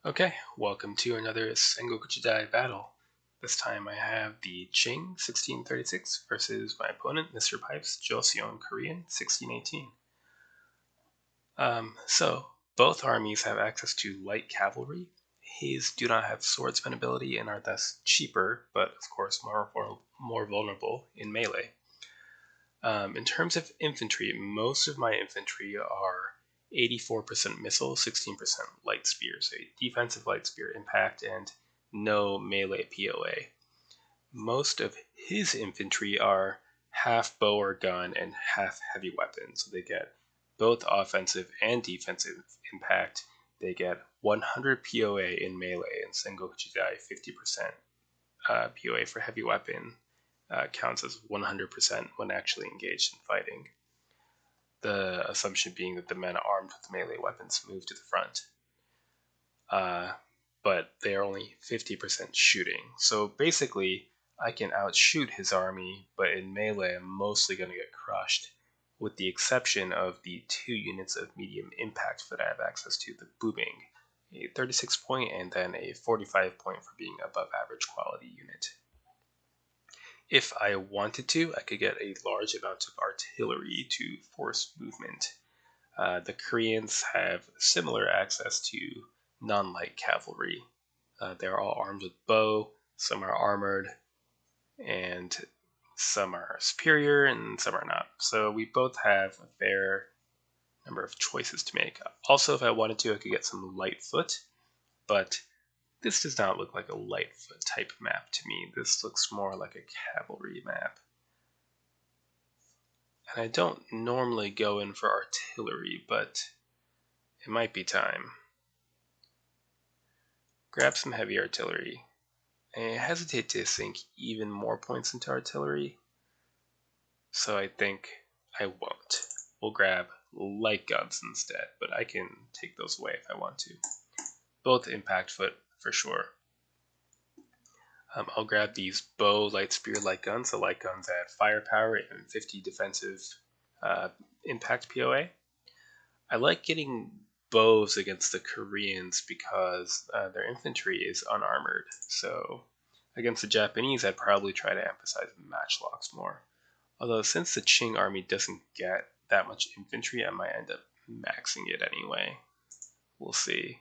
Okay, welcome to another Sengoku Jidai battle. This time I have the Qing 1636 versus my opponent, Mr. Pipes, Joseon Korean 1618. So, both armies have access to light cavalry. His do not have swordsman ability and are thus cheaper, but of course more vulnerable in melee. In terms of infantry, most of my infantry are 84% missile, 16% light spear, so defensive light spear impact, and no melee POA. Most of his infantry are half bow or gun and half heavy weapon, so they get both offensive and defensive impact. They get 100 POA in melee, and Sengoku Jidai 50% POA for heavy weapon counts as 100% when actually engaged in fighting. The assumption being that the men armed with melee weapons move to the front. But they are only 50% shooting. So basically, I can outshoot his army, but in melee, I'm mostly going to get crushed, with the exception of the 2 units of medium impact that I have access to, the booming, a 36 point and then a 45 point for being above average quality unit. If I wanted to, I could get a large amount of artillery to force movement. The Koreans have similar access to non-light cavalry. They're all armed with bow, some are armored, and some are superior and some are not. So we both have a fair number of choices to make. Also, if I wanted to, I could get some light foot, but this does not look like a light foot type map to me. This looks more like a cavalry map. And I don't normally go in for artillery, but it might be time. Grab some heavy artillery. I hesitate to sink even more points into artillery, so I think I won't. We'll grab light guns instead, but I can take those away if I want to. Both impact foot for sure. I'll grab these bow, light spear, light guns. The light guns add firepower and 50 defensive impact POA. I like getting bows against the Koreans because their infantry is unarmored. So against the Japanese, I'd probably try to emphasize matchlocks more. Although since the Qing army doesn't get that much infantry, I might end up maxing it anyway. We'll see.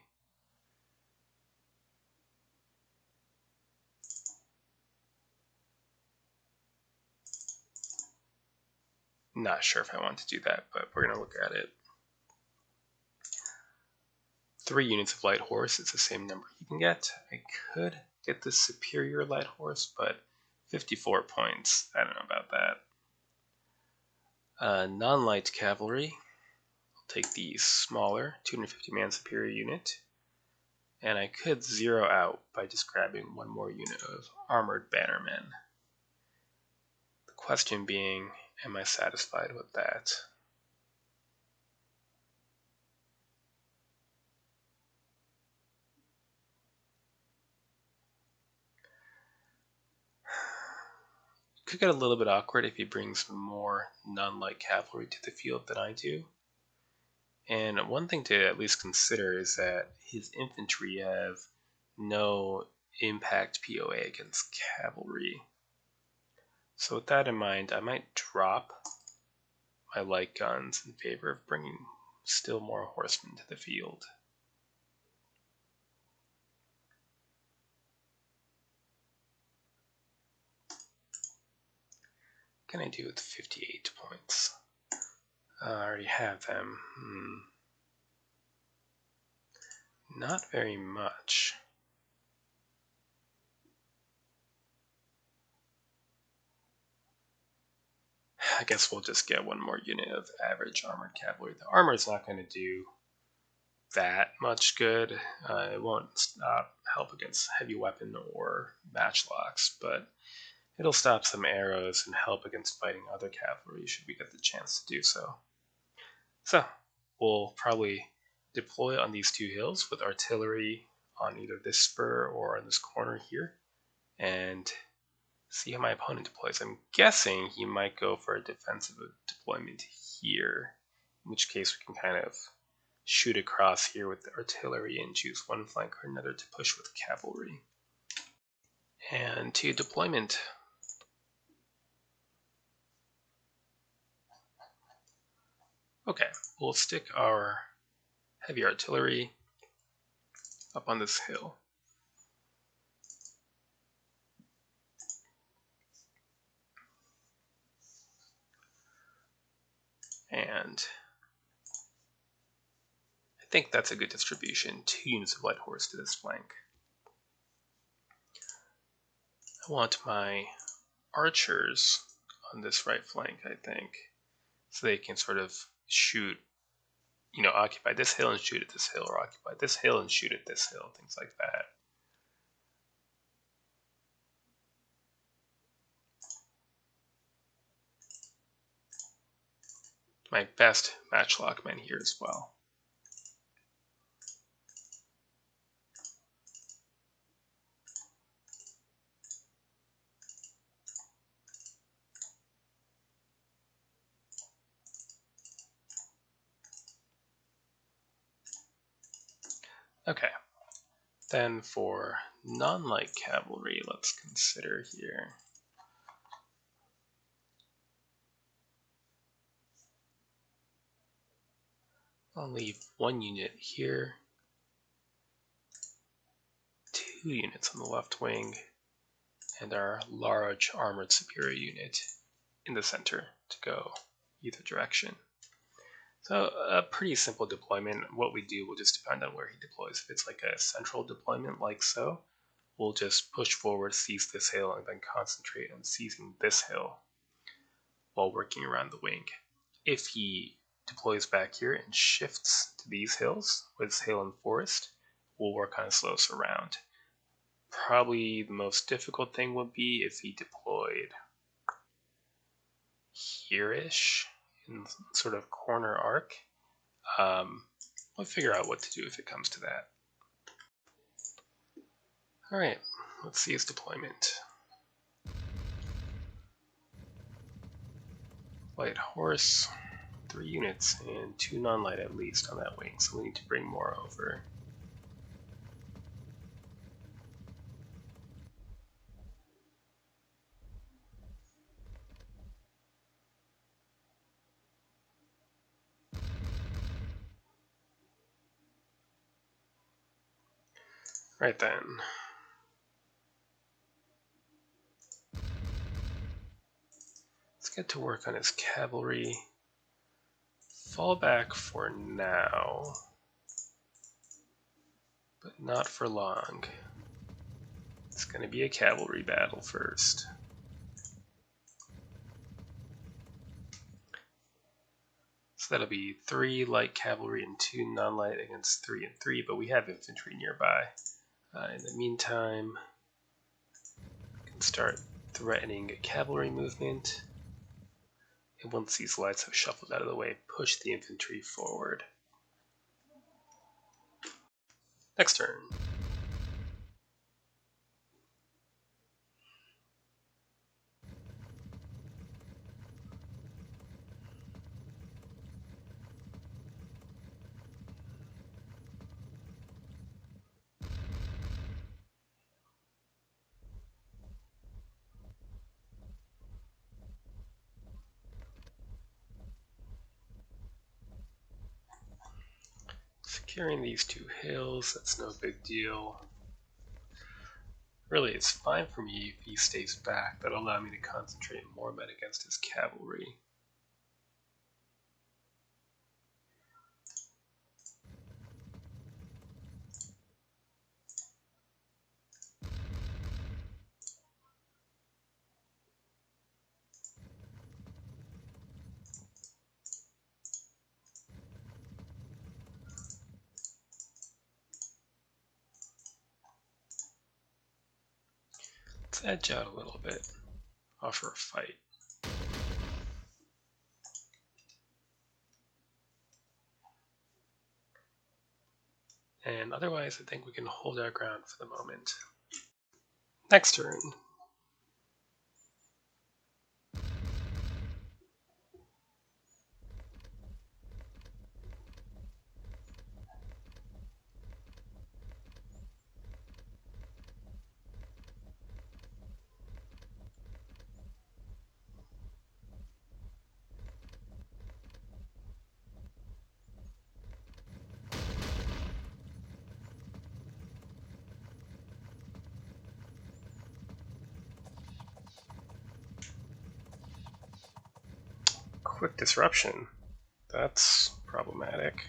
Not sure if I want to do that, but we're going to look at it. 3 units of light horse is the same number you can get. I could get the superior light horse, but 54 points. I don't know about that. Non-light cavalry. I'll take the smaller 250 man superior unit. And I could zero out by just grabbing one more unit of armored bannermen. The question being, am I satisfied with that? Could get a little bit awkward if he brings more non-light cavalry to the field than I do. And one thing to at least consider is that his infantry have no impact POA against cavalry. So with that in mind, I might drop my light guns in favor of bringing still more horsemen to the field. What can I do with 58 points? I already have them. Not very much. I guess we'll just get one more unit of average armored cavalry. The armor is not going to do that much good. It won't help against heavy weapon or matchlocks, but it'll stop some arrows and help against fighting other cavalry should we get the chance to do so. So we'll probably deploy on these 2 hills with artillery on either this spur or on this corner here, and see how my opponent deploys. I'm guessing he might go for a defensive deployment here, in which case we can kind of shoot across here with the artillery and choose one flank or another to push with cavalry. And to deployment. Okay, we'll stick our heavy artillery up on this hill. And I think that's a good distribution. 2 units of light horse to this flank. I want my archers on this right flank, I think, so they can sort of shoot, occupy this hill and shoot at this hill, or occupy this hill and shoot at this hill, things like that. My best matchlock men here as well. Okay, then for non-light cavalry, let's consider here. I'll leave 1 unit here, 2 units on the left wing, and our large armored superior unit in the center to go either direction. So a pretty simple deployment. What we do will just depend on where he deploys. If it's like a central deployment like so, we'll just push forward, seize this hill, and then concentrate on seizing this hill while working around the wing. If he deploys back here and shifts to these hills, with hill and forest, we'll work on a slow surround. Probably the most difficult thing would be if he deployed here-ish in sort of corner arc. We'll figure out what to do if it comes to that. Alright, let's see his deployment. Light horse, 3 units, and 2 non-light at least on that wing, so we need to bring more over. Right then. Let's get to work on his cavalry. Fall back for now, but not for long. It's going to be a cavalry battle first. So that'll be 3 light cavalry and 2 non-light against 3 and 3, but we have infantry nearby. In the meantime, we can start threatening a cavalry movement. And once these lights have shuffled out of the way, push the infantry forward. Next turn. Securing these 2 hills, that's no big deal. Really, it's fine for me if he stays back. That'll allow me to concentrate more men against his cavalry. Let's edge out a little bit, offer a fight. And otherwise, I think we can hold our ground for the moment. Next turn. Quick disruption. That's problematic.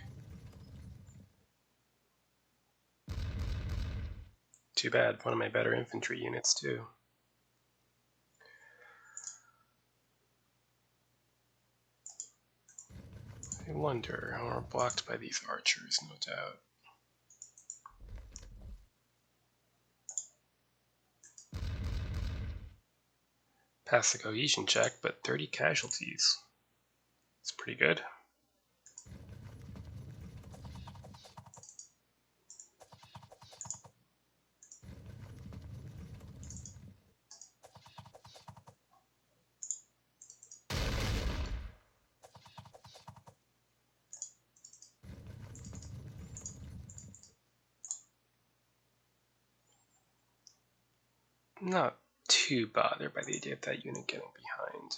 Too bad, one of my better infantry units too. I wonder, we're blocked by these archers, no doubt. Pass the cohesion check, but 30 casualties. It's pretty good. Not too bothered by the idea of that unit getting behind.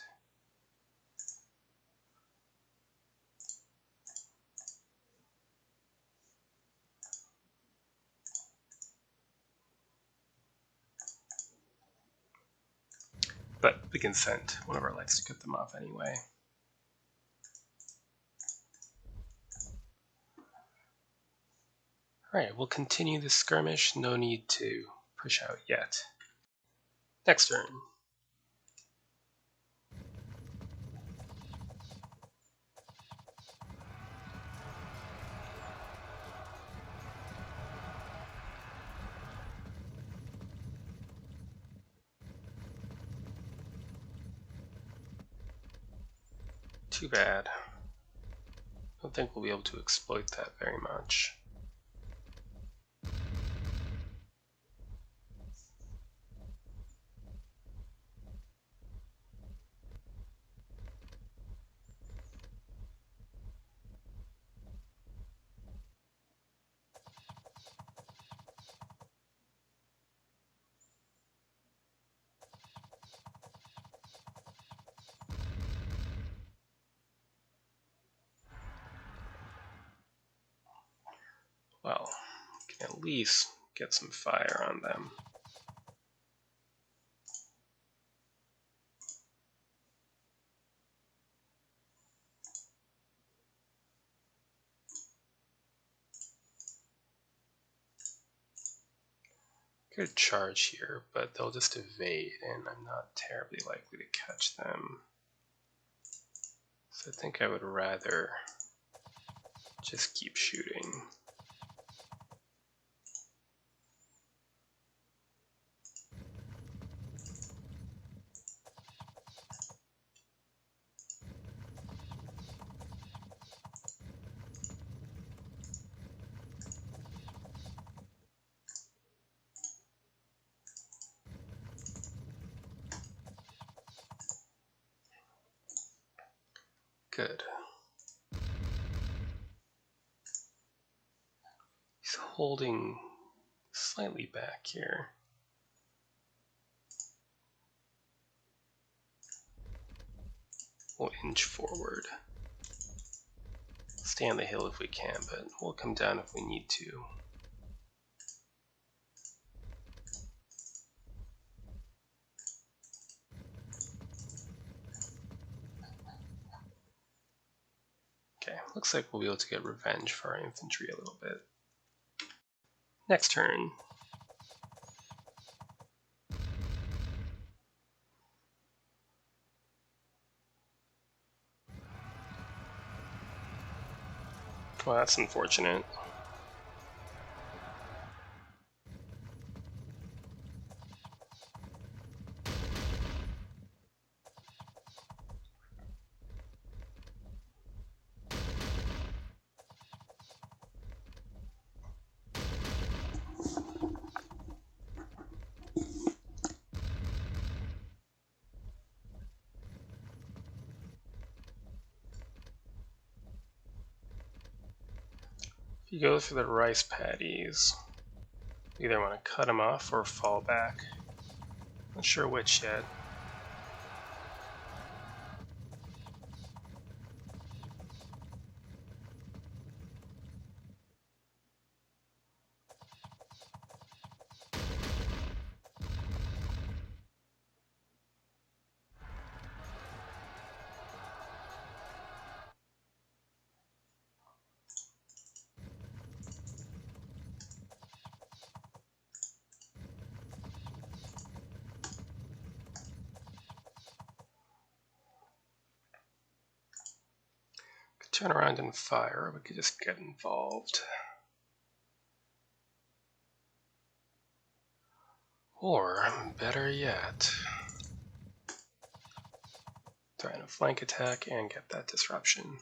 But we can send one of our lights to cut them off anyway. Alright, we'll continue this skirmish. No need to push out yet. Next turn. Too bad. I don't think we'll be able to exploit that very much. Well, we can at least get some fire on them. Could charge here, but they'll just evade, and I'm not terribly likely to catch them. So I think I would rather just keep shooting. Good. He's holding slightly back here. We'll inch forward. Stay on the hill if we can, but we'll come down if we need to. Okay, looks like we'll be able to get revenge for our infantry a little bit. Next turn. Well, that's unfortunate. If you go for the rice paddies, you either want to cut them off or fall back. Not sure which yet. turn around and fire. We could just get involved. Or, better yet, trying a flank attack and get that disruption.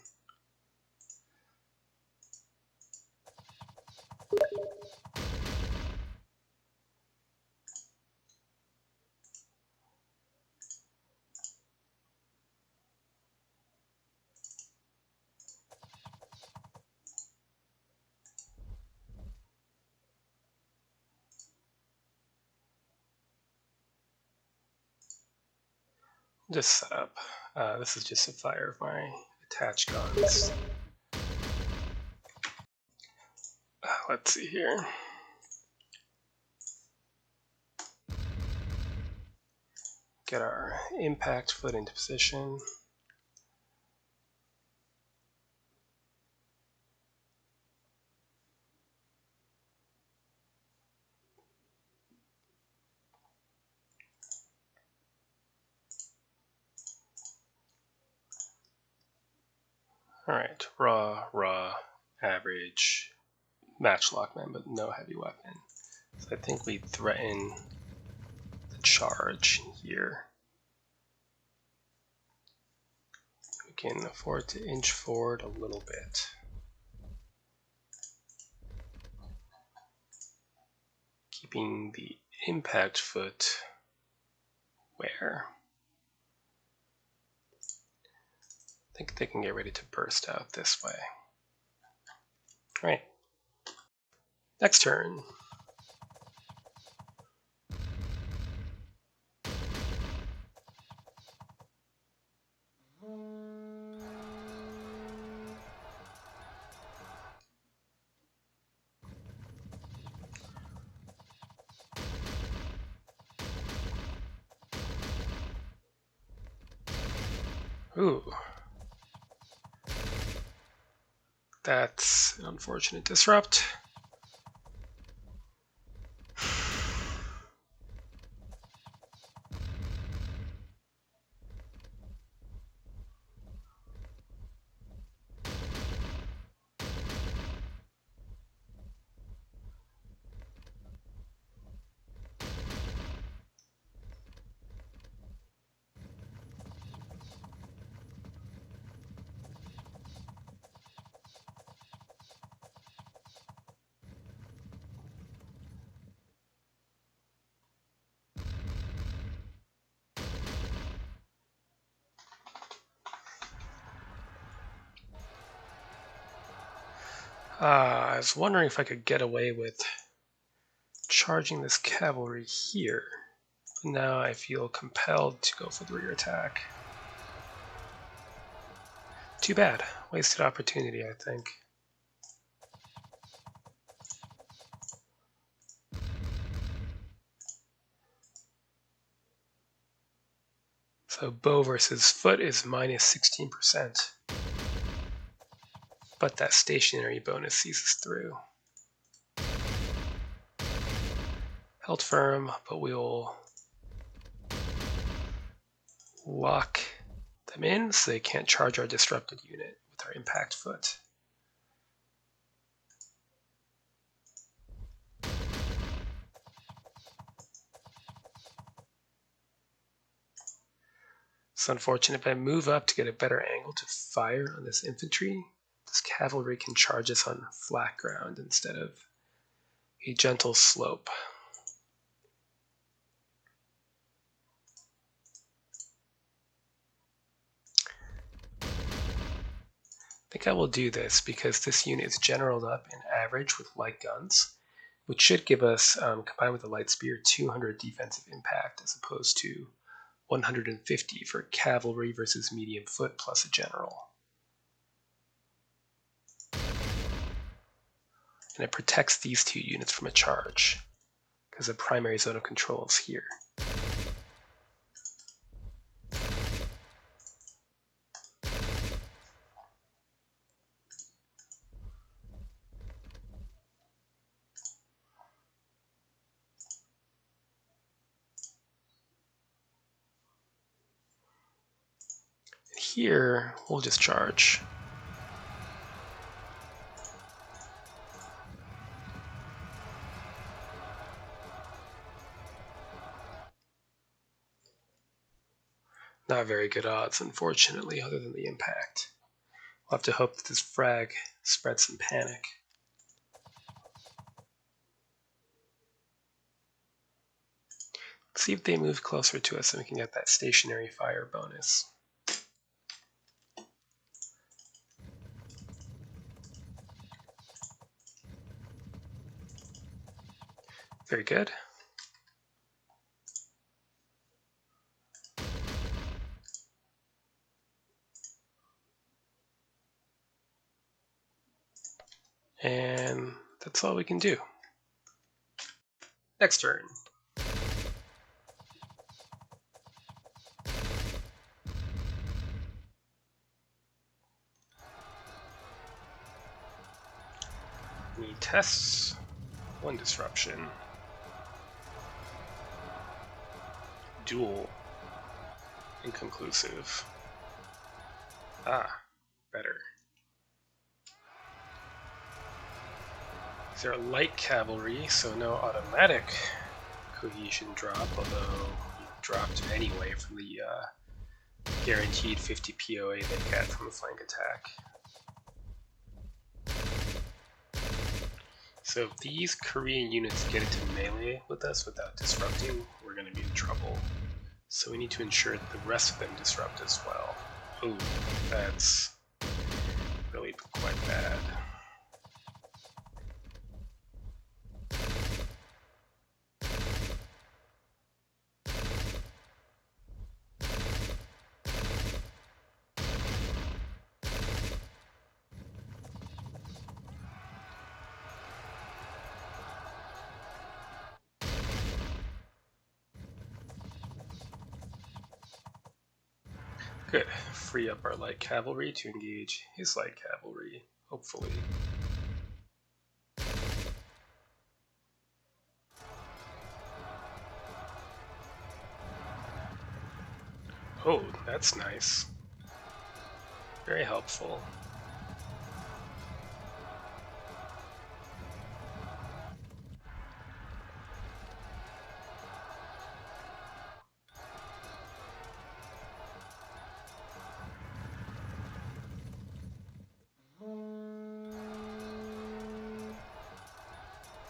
Just set up. This is just a fire of my attached guns. Let's see here. Get our impact foot into position. Alright, raw, average, matchlock man, but no heavy weapon. So I think we threaten the charge here. We can afford to inch forward a little bit. Keeping the impact foot where? I think they can get ready to burst out this way. Alright. Next turn. Ooh. That's an unfortunate disrupt. I was wondering if I could get away with charging this cavalry here. But now I feel compelled to go for the rear attack. Too bad. Wasted opportunity, I think. So bow versus foot is minus 16%. But that stationary bonus sees us through. Held firm, but we'll lock them in so they can't charge our disrupted unit with our impact foot. It's unfortunate if I move up to get a better angle to fire on this infantry, this cavalry can charge us on flat ground instead of a gentle slope. I think I will do this because this unit is generaled up in average with light guns, which should give us, combined with the light spear, 200 defensive impact as opposed to 150 for cavalry versus medium foot plus a general. And it protects these two units from a charge because the primary zone of control is here. Here, we'll just charge. Not very good odds, unfortunately, other than the impact. We'll have to hope that this frag spreads some panic. Let's see if they move closer to us and we can get that stationary fire bonus. Very good. And that's all we can do. Next turn. Need tests. 1 disruption. Duel. Inconclusive. Ah, better. These are light cavalry, so no automatic cohesion drop, although you dropped anyway from the guaranteed 50 POA they get from a flank attack. So if these Korean units get into melee with us without disrupting, we're going to be in trouble. So we need to ensure that the rest of them disrupt as well. Ooh, that's really quite bad. Good. Free up our light cavalry to engage his light cavalry, hopefully. Oh, that's nice. Very helpful.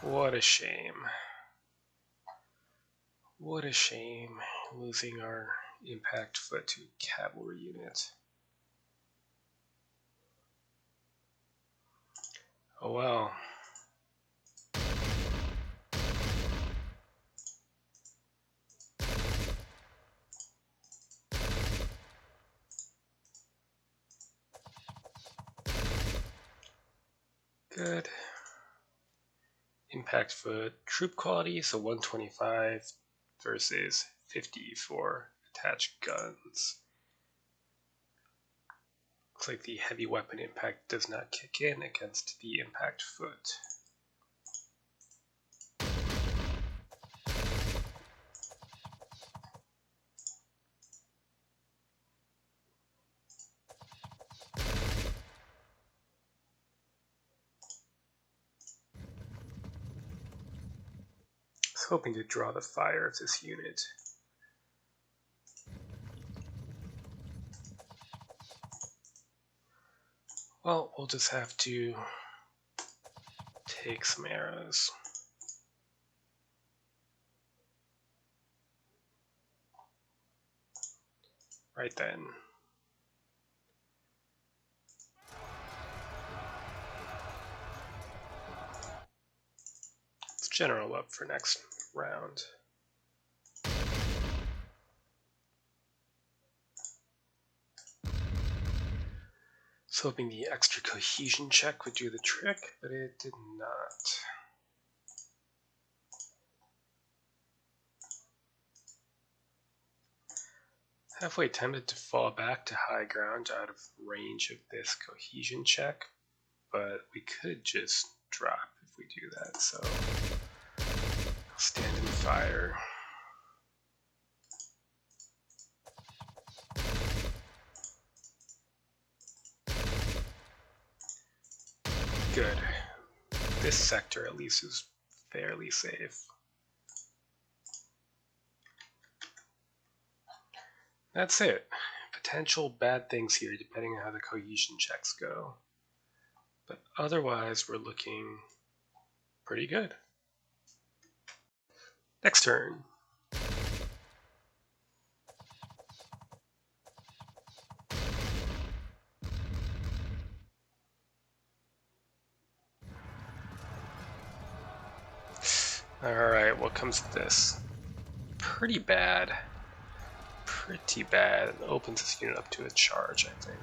What a shame. What a shame, losing our impact foot to a cavalry unit. Oh well. Good. Impact foot, troop quality, so 125 versus 50 for attached guns. Looks like the heavy weapon impact does not kick in against the impact foot. I was hoping to draw the fire of this unit. Well, we'll just have to take some arrows. Right then. Let's general up for next round. Was hoping the extra cohesion check would do the trick, but it did not. Halfway tempted to fall back to high ground out of range of this cohesion check, but we could just drop if we do that, so I'll stand and fire. Good. This sector at least is fairly safe. That's it. Potential bad things here depending on how the cohesion checks go. But otherwise, we're looking pretty good. Next turn. Alright, what comes with this? Pretty bad. Pretty bad. It opens this unit up to a charge, I think.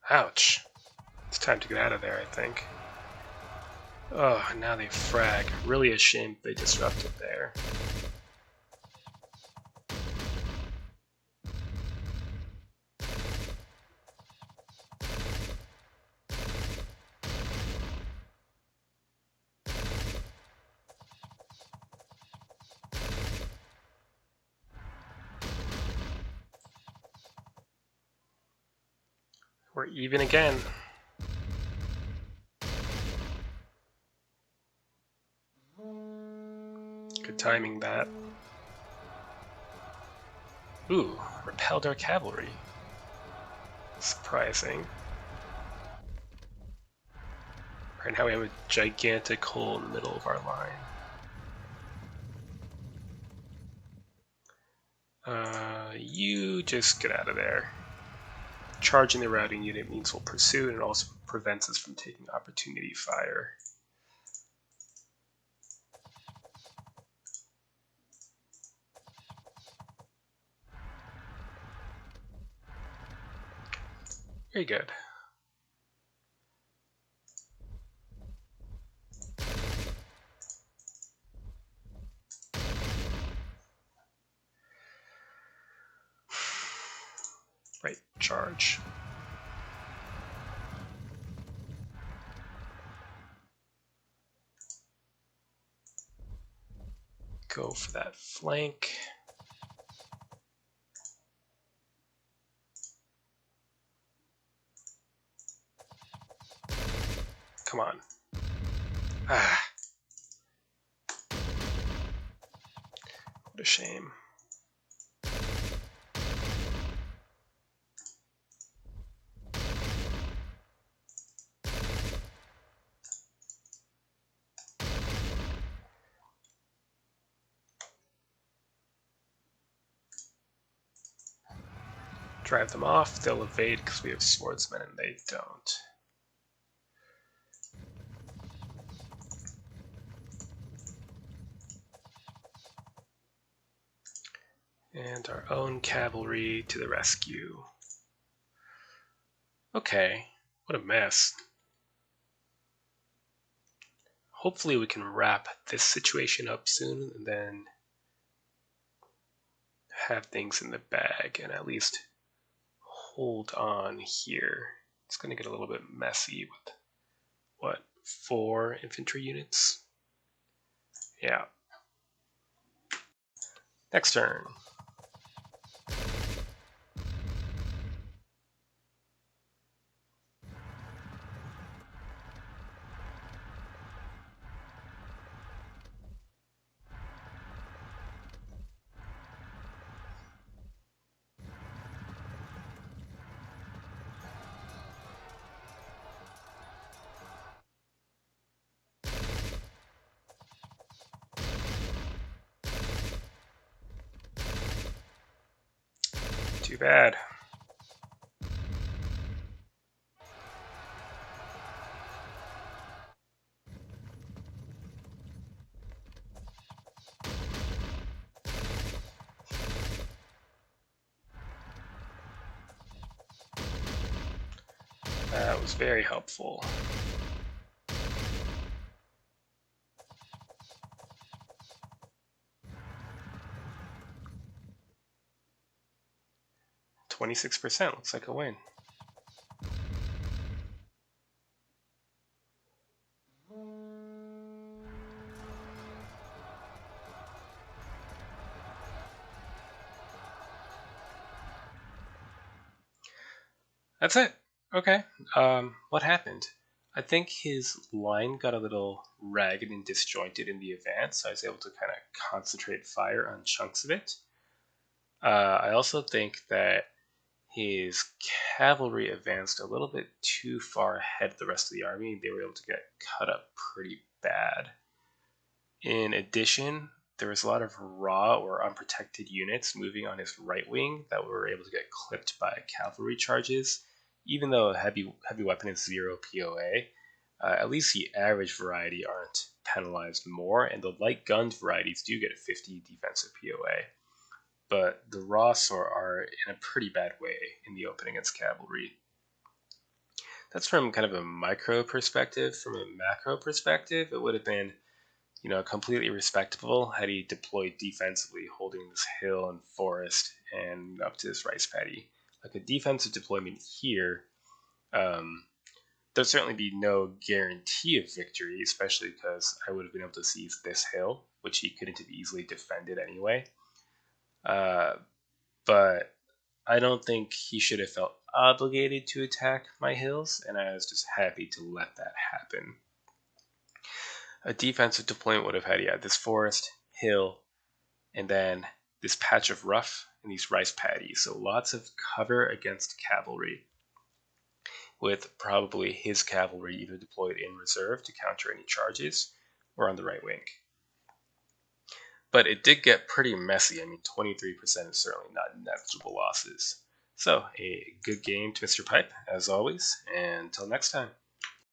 Ouch. It's time to get out of there, I think. Oh, now they frag. Really a shame they disrupted there. We're even again. Good timing, that. Ooh, repelled our cavalry. Surprising. Right now we have a gigantic hole in the middle of our line. You just get out of there. Charging the routing unit means we'll pursue, and it also prevents us from taking opportunity fire. Very good. Right, charge. Go for that flank. Come on. Ah. What a shame. Drive them off. They'll evade because we have swordsmen and they don't. And our own cavalry to the rescue. Okay, what a mess. Hopefully we can wrap this situation up soon and then have things in the bag and at least hold on here. It's going to get a little bit messy with, what, 4 infantry units? Yeah. Next turn. Too bad. That was very helpful. %, looks like a win. That's it. Okay. What happened? I think his line got a little ragged and disjointed in the advance, so I was able to kind of concentrate fire on chunks of it. I also think that his cavalry advanced a little bit too far ahead of the rest of the army. They were able to get cut up pretty bad. In addition, there was a lot of raw or unprotected units moving on his right wing that were able to get clipped by cavalry charges. Even though a heavy weapon is 0 POA, at least the average variety aren't penalized more, and the light gunned varieties do get a 50 defensive POA. But the raw sort are in a pretty bad way in the opening against cavalry. That's from kind of a micro perspective. From a macro perspective, it would have been completely respectable had he deployed defensively, holding this hill and forest and up to this rice paddy. Like a defensive deployment here, there'd certainly be no guarantee of victory, especially because I would have been able to seize this hill, which he couldn't have easily defended anyway. But I don't think he should have felt obligated to attack my hills, and I was just happy to let that happen. A defensive deployment would have had this forest, hill, and then this patch of rough and these rice paddies. So lots of cover against cavalry, with probably his cavalry either deployed in reserve to counter any charges or on the right wing. But it did get pretty messy. I mean, 23% is certainly not negligible losses. So, a good game to Mr. Pipe, as always, and until next time.